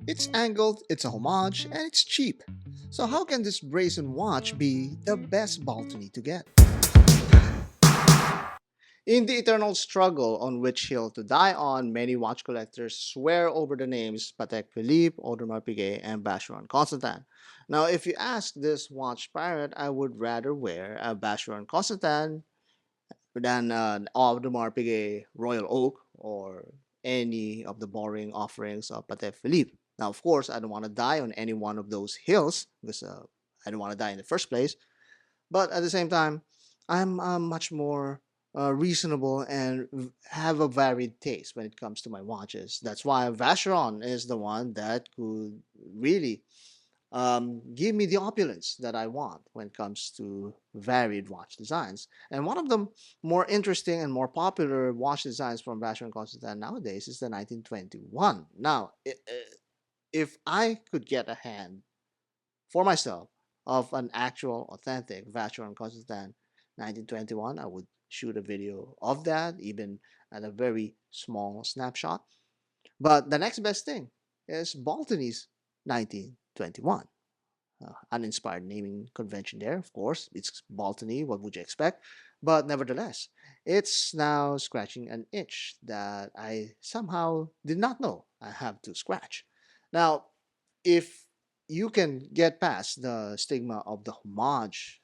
It's angled, it's a homage, and it's cheap. So how can this brazen watch be the best Baltany to get? In the eternal struggle on which hill to die on, many watch collectors swear over the names Patek Philippe, Audemars Piguet, and Vacheron Constantin. Now, if you ask this watch pirate, I would rather wear a Vacheron Constantin than an Audemars Piguet Royal Oak or any of the boring offerings of Patek Philippe. Now, of course, I don't want to die on any one of those hills because I don't want to die in the first place. But at the same time, I'm much more reasonable and have a varied taste when it comes to my watches. That's why Vacheron is the one that could really give me the opulence that I want when it comes to varied watch designs. And one of the more interesting and more popular watch designs from Vacheron Constantin nowadays is the 1921. Now, if I could get a hand for myself of an actual authentic Vacheron Constantin 1921, I would shoot a video of that, even at a very small snapshot. But the next best thing is Baltany's 1921. Uninspired naming convention there, of course. It's Baltany, what would you expect? But nevertheless, it's now scratching an itch that I somehow did not know I have to scratch. Now, if you can get past the stigma of the homage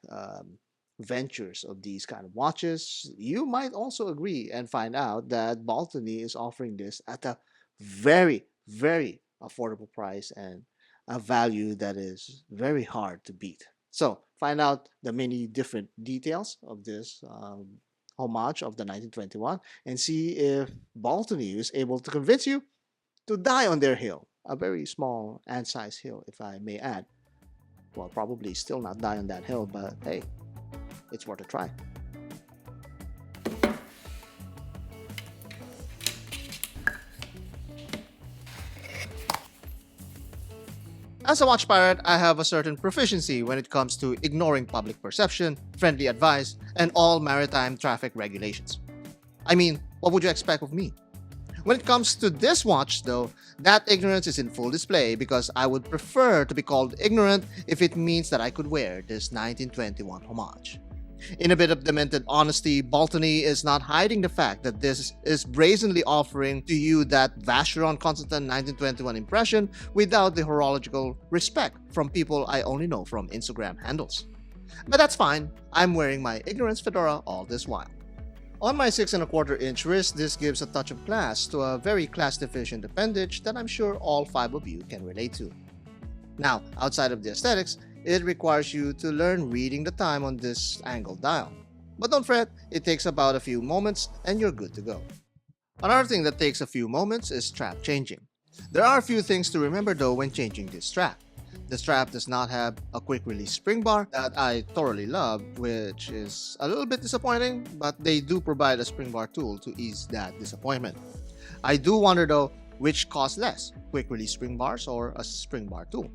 ventures of these kind of watches, you might also agree and find out that Baltany is offering this at a very, very affordable price and a value that is very hard to beat. So, find out the many different details of this homage of the 1921 and see if Baltany is able to convince you to die on their hill. A very small ant sized hill, if I may add. Well, probably still not die on that hill, but hey, it's worth a try. As a watch pirate, I have a certain proficiency when it comes to ignoring public perception, friendly advice, and all maritime traffic regulations. I mean, what would you expect of me? When it comes to this watch, though, that ignorance is in full display because I would prefer to be called ignorant if it means that I could wear this 1921 homage. In a bit of demented honesty, Baltany is not hiding the fact that this is brazenly offering to you that Vacheron Constantin 1921 impression without the horological respect from people I only know from Instagram handles. But that's fine, I'm wearing my ignorance fedora all this while. On my 6.25-inch wrist, this gives a touch of class to a very class-deficient appendage that I'm sure all 5 of you can relate to. Now, outside of the aesthetics, it requires you to learn reading the time on this angled dial. But don't fret, it takes about a few moments and you're good to go. Another thing that takes a few moments is strap changing. There are a few things to remember though when changing this strap. The strap does not have a quick release spring bar that I thoroughly love, which is a little bit disappointing, but they do provide a spring bar tool to ease that disappointment. I do wonder though, which costs less, quick release spring bars or a spring bar tool?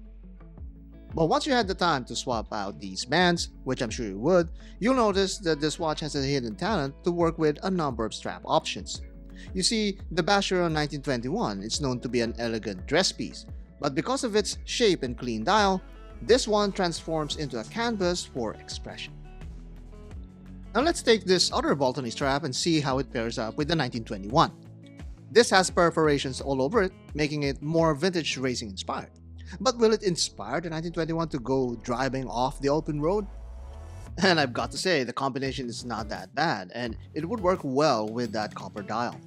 But once you had the time to swap out these bands, which I'm sure you would, you'll notice that this watch has a hidden talent to work with a number of strap options. You see, the Vacheron 1921 is known to be an elegant dress piece, but because of its shape and clean dial, this one transforms into a canvas for expression. Now let's take this other Baltany strap and see how it pairs up with the 1921. This has perforations all over it, making it more vintage racing inspired. But will it inspire the 1921 to go driving off the open road? And I've got to say, the combination is not that bad, and it would work well with that copper dial.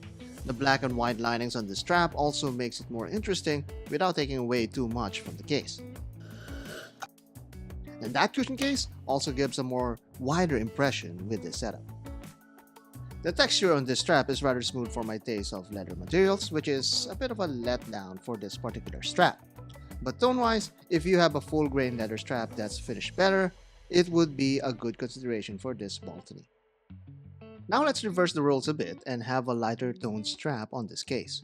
The black and white linings on the strap also makes it more interesting without taking away too much from the case. And that cushion case also gives a more wider impression with this setup. The texture on this strap is rather smooth for my taste of leather materials, which is a bit of a letdown for this particular strap. But tone-wise, if you have a full-grain leather strap that's finished better, it would be a good consideration for this Baltany. Now let's reverse the roles a bit and have a lighter toned strap on this case.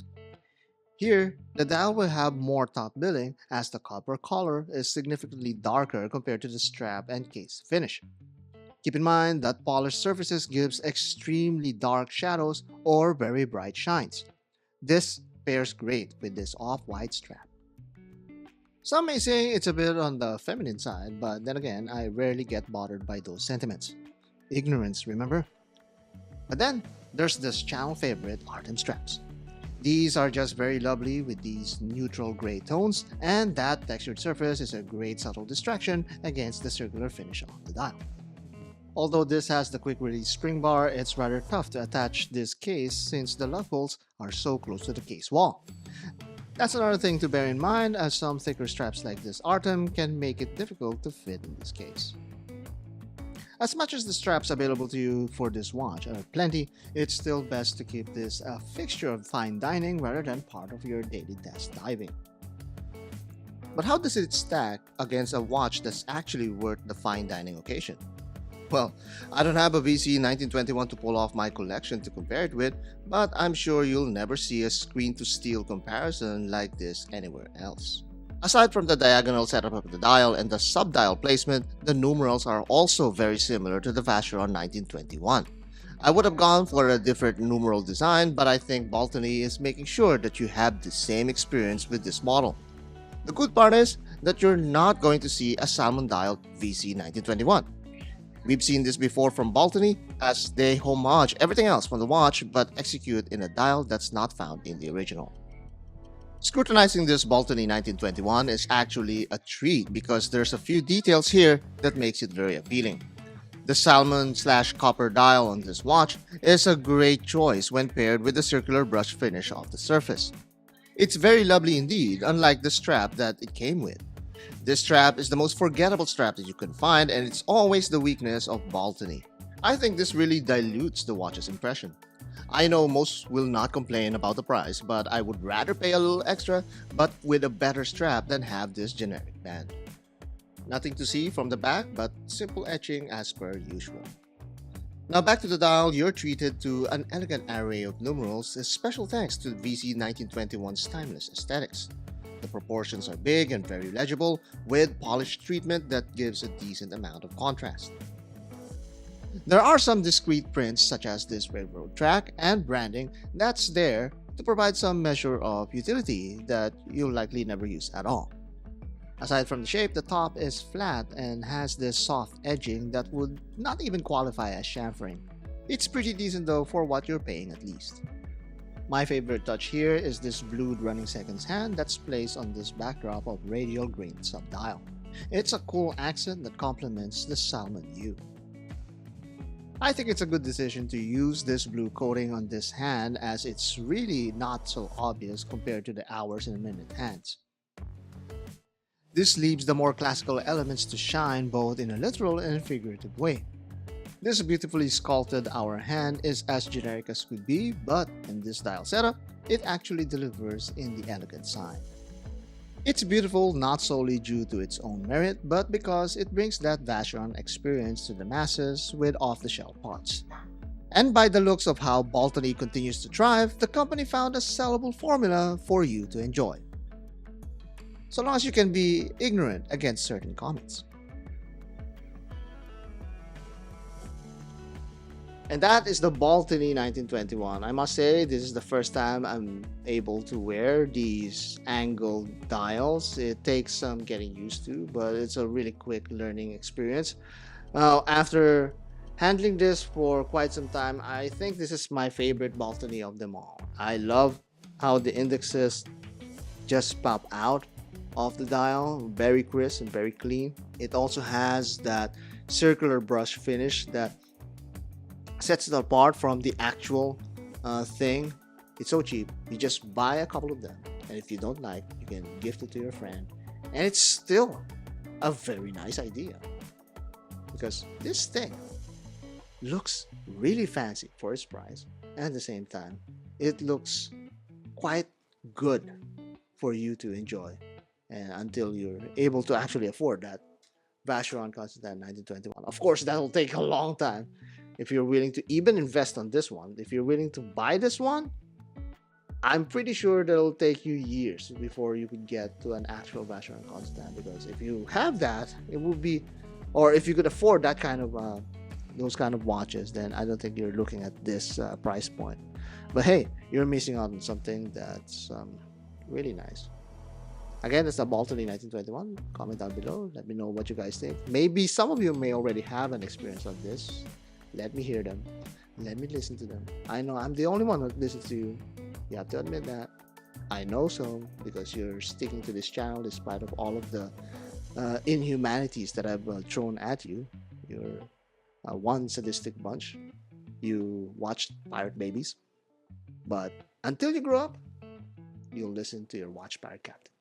Here, the dial will have more top billing as the copper color is significantly darker compared to the strap and case finish. Keep in mind that polished surfaces gives extremely dark shadows or very bright shines. This pairs great with this off-white strap. Some may say it's a bit on the feminine side, but then again, I rarely get bothered by those sentiments. Ignorance, remember? But then, there's this channel favorite Artem straps. These are just very lovely with these neutral gray tones, and that textured surface is a great subtle distraction against the circular finish on the dial. Although this has the quick release spring bar, it's rather tough to attach this case since the lug bolts are so close to the case wall. That's another thing to bear in mind, as some thicker straps like this Artem can make it difficult to fit in this case. As much as the straps available to you for this watch are plenty, it's still best to keep this a fixture of fine dining rather than part of your daily desk diving. But how does it stack against a watch that's actually worth the fine dining occasion? Well, I don't have a VC 1921 to pull off my collection to compare it with, but I'm sure you'll never see a screen-to-steel comparison like this anywhere else. Aside from the diagonal setup of the dial and the sub-dial placement, the numerals are also very similar to the Vacheron 1921. I would have gone for a different numeral design, but I think Baltany is making sure that you have the same experience with this model. The good part is that you're not going to see a salmon dial VC 1921. We've seen this before from Baltany, as they homage everything else from the watch but execute in a dial that's not found in the original. Scrutinizing this Baltany 1921 is actually a treat because there's a few details here that makes it very appealing. The salmon/copper dial on this watch is a great choice when paired with the circular brush finish of the surface. It's very lovely indeed, unlike the strap that it came with. This strap is the most forgettable strap that you can find, and it's always the weakness of Baltany. I think this really dilutes the watch's impression. I know most will not complain about the price, but I would rather pay a little extra but with a better strap than have this generic band. Nothing to see from the back but simple etching as per usual. Now back to the dial, you're treated to an elegant array of numerals, a special thanks to VC 1921's timeless aesthetics. The proportions are big and very legible, with polished treatment that gives a decent amount of contrast. There are some discrete prints such as this railroad track and branding that's there to provide some measure of utility that you'll likely never use at all. Aside from the shape, the top is flat and has this soft edging that would not even qualify as chamfering. It's pretty decent though for what you're paying at least. My favorite touch here is this blued running seconds hand that's placed on this backdrop of radial grain sub-dial. It's a cool accent that complements the salmon hue. I think it's a good decision to use this blue coating on this hand as it's really not so obvious compared to the hours and minute hands. This leaves the more classical elements to shine both in a literal and figurative way. This beautifully sculpted hour hand is as generic as could be, but in this dial setup, it actually delivers in the elegant side. It's beautiful not solely due to its own merit, but because it brings that Vacheron experience to the masses with off-the-shelf parts. And by the looks of how Baltany continues to thrive, the company found a sellable formula for you to enjoy. So long as you can be ignorant against certain comments. And that is the Baltany 1921. I must say, this is the first time I'm able to wear these angled dials. It takes some getting used to, but it's a really quick learning experience. After handling this for quite some time, I think this is my favorite Baltany of them all. I love how the indexes just pop out of the dial, very crisp and very clean. It also has that circular brush finish that sets it apart from the actual thing. It's so cheap. You just buy a couple of them, and if you don't like, you can gift it to your friend, and it's still a very nice idea because this thing looks really fancy for its price, and at the same time it looks quite good for you to enjoy, and until you're able to actually afford that Vacheron Constantin 1921. Of course, that will take a long time. If you're willing to even invest on this one, if you're willing to buy this one, I'm pretty sure that'll take you years before you could get to an actual Vacheron Constant. Because if you have that, it would be, or if you could afford that kind of those kind of watches, then I don't think you're looking at this price point. But hey, you're missing out on something that's really nice. Again, it's the Baltany 1921. Comment down below. Let me know what you guys think. Maybe some of you may already have an experience of this. Let me hear them. Let me listen to them. I know I'm the only one who listens to you. You have to admit that. I know so because you're sticking to this channel despite of all of the inhumanities that I've thrown at you. You're one sadistic bunch. You watched Pirate Babies. But until you grow up, you'll listen to your watch pirate captain.